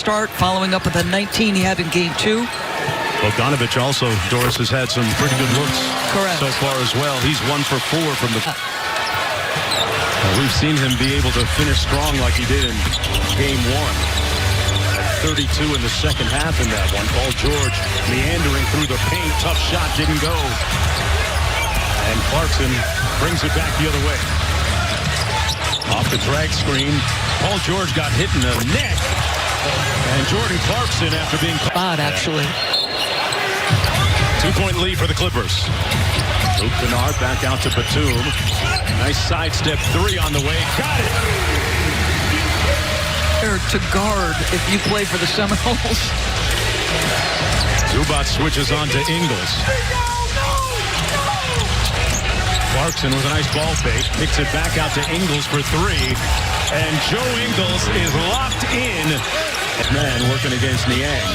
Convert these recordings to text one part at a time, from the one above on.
start, following up with a 19 he had in game 2. Bogdanovic also, Doris, has had some pretty good looks so far as well. He's 1 for 4 from the... We've seen him be able to finish strong like he did in game 1. 32 in the second half in that one. Paul George meandering through the paint. Tough shot, didn't go. And Clarkson brings it back the other way. Off the drag screen, Paul George got hit in the neck. And Jordan Clarkson, after being... actually. 2-point lead for the Clippers. Luke Kennard back out to Batum. Nice sidestep 3 on the way. Got it! To guard if you play for the Seminoles. Zubac switches on to Ingles. Clarkson with a nice ball fake. Kicks it back out to Ingles for 3. And Joe Ingles is locked in. Man working against Niang.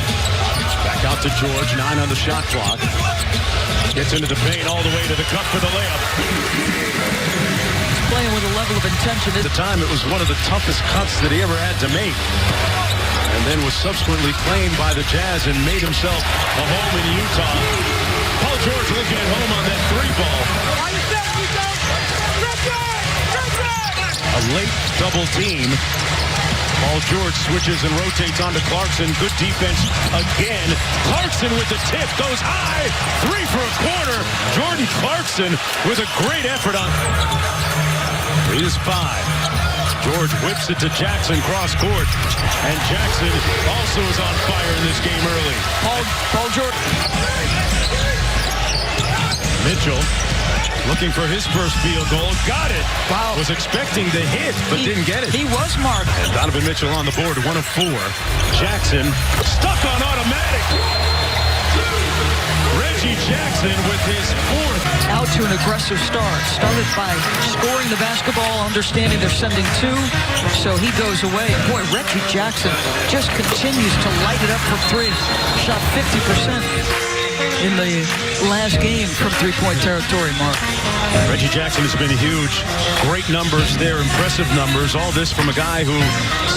Back out to George. 9 on the shot clock. Gets into the paint all the way to the cup for the layup. Playing with a level of intention. At the time, it was one of the toughest cuts that he ever had to make. And then was subsequently claimed by the Jazz and made himself a home in Utah. Paul George looking at home on that 3 ball. A late double team. Paul George switches and rotates onto Clarkson. Good defense again. Clarkson with the tip. Goes high. 3 for a corner. Jordan Clarkson with a great effort on... 3 is 5. George whips it to Jackson cross court. And Jackson also is on fire in this game early. Paul George. Mitchell looking for his first field goal. Got it. Wow. Was expecting the hit, but didn't get it. He was marked. And Donovan Mitchell on the board, 1 of 4. Jackson stuck on automatic. Reggie Jackson with his 4th. Out to an aggressive start. Started by scoring the basketball, understanding they're sending 2. So he goes away. Boy, Reggie Jackson just continues to light it up from 3. Shot 50% in the last game from 3-point territory, Mark. Reggie Jackson has been huge. Great numbers there, impressive numbers. All this from a guy who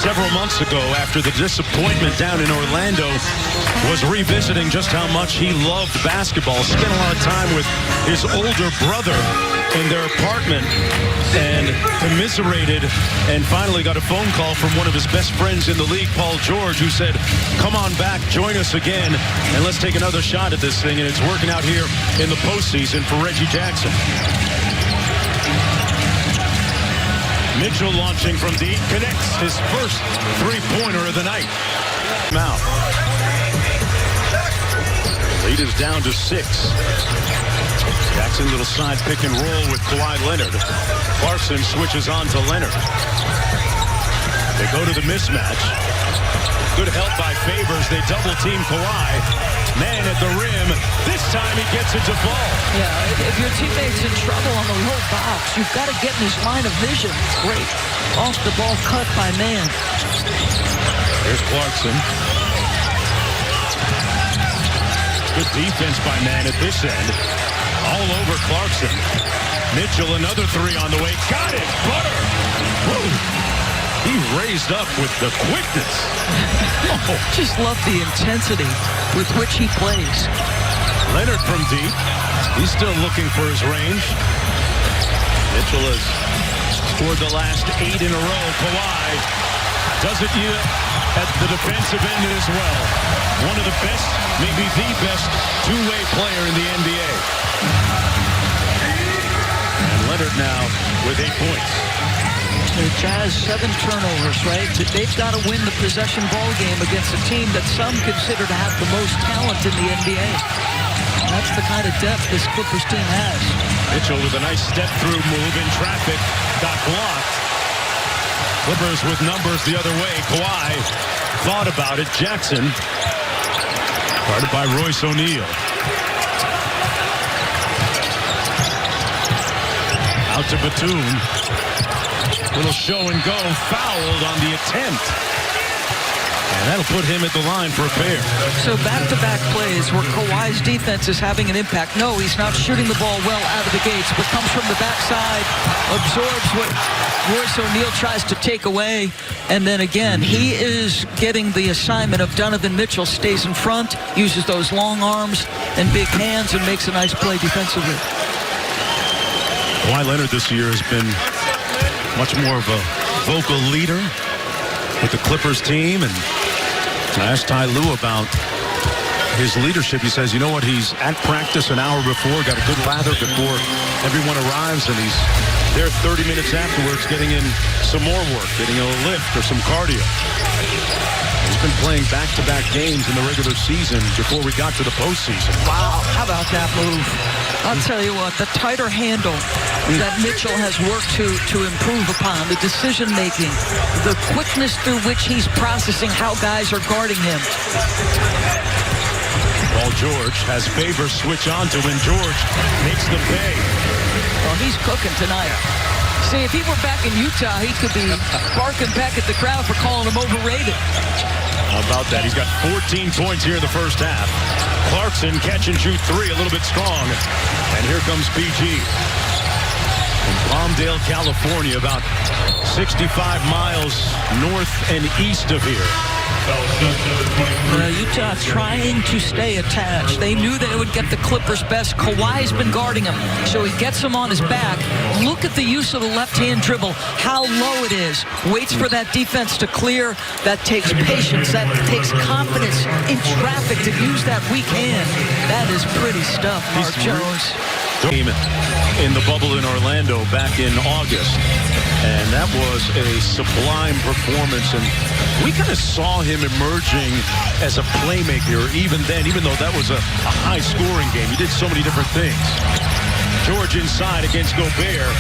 several months ago, after the disappointment down in Orlando, was revisiting just how much he loved basketball. Spent a lot of time with his older brother in their apartment and commiserated, and finally got a phone call from one of his best friends in the league, Paul George, who said, come on back, join us again, and let's take another shot at this thing. And it's working out here in the postseason for Reggie Jackson. Mitchell launching from deep, connects his first 3-pointer of the night. Now, lead is down to 6. Jackson, little side pick and roll with Kawhi Leonard. Clarkson switches on to Leonard. They go to the mismatch. Good help by Favors. They double team Kawhi. Man at the rim. This time he gets it to fall. Yeah, if your teammate's in trouble on the low box, you've got to get in his line of vision. Great. Off the ball cut by Man. Here's Clarkson. Good defense by Man at this end. All over Clarkson. Mitchell, another 3 on the way. Got it! Butter! Woo. He raised up with the quickness. Oh. Just love the intensity with which he plays. Leonard from deep. He's still looking for his range. Mitchell has scored the last 8 in a row. Kawhi does it at the defensive end as well. One of the best, maybe the best, two-way player in the NBA. And Leonard now with 8 points. The Jazz, 7 turnovers, right? They've got to win the possession ball game against a team that some consider to have the most talent in the NBA. That's the kind of depth this Clippers team has. Mitchell with a nice step-through move in traffic. Got blocked. Clippers with numbers the other way. Kawhi thought about it. Jackson, guarded by Royce O'Neal. Out to Batum. Little show and go. Fouled on the attempt. And that'll put him at the line for a pair. So back-to-back plays where Kawhi's defense is having an impact. No, he's not shooting the ball well out of the gates, but comes from the backside, absorbs what Royce O'Neal tries to take away. And then again, he is getting the assignment of Donovan Mitchell, stays in front, uses those long arms and big hands, and makes a nice play defensively. Kawhi Leonard this year has been much more of a vocal leader with the Clippers team, and I asked Ty Lue about his leadership. He says, you know what, he's at practice an hour before, got a good lather before everyone arrives, and he's there 30 minutes afterwards getting in some more work, getting a lift or some cardio. He's been playing back-to-back games in the regular season before we got to the postseason. Wow, how about that move? I'll tell you what, the tighter handle that Mitchell has worked to improve upon, the decision-making, the quickness through which he's processing how guys are guarding him. Paul George has Favors switch on to when George makes the pay. Well, he's cooking tonight. See, if he were back in Utah, he could be barking back at the crowd for calling him overrated. How about that? He's got 14 points here in the first half. Clarkson catch and shoot three, a little bit strong. And here comes PG. From Palmdale, California, about 65 miles north and east of here. Utah trying to stay attached. They knew they would get the Clippers best. Kawhi's been guarding him, so he gets him on his back. Look at the use of the left-hand dribble, how low it is. Waits for that defense to clear. That takes patience. That takes confidence in traffic to use that weak hand. That is pretty stuff, Mark Jones. In the bubble in Orlando back in August, and that was a sublime performance, and we kind of saw him emerging as a playmaker even then, even though that was a high-scoring game. He did so many different things. George inside against Gobert.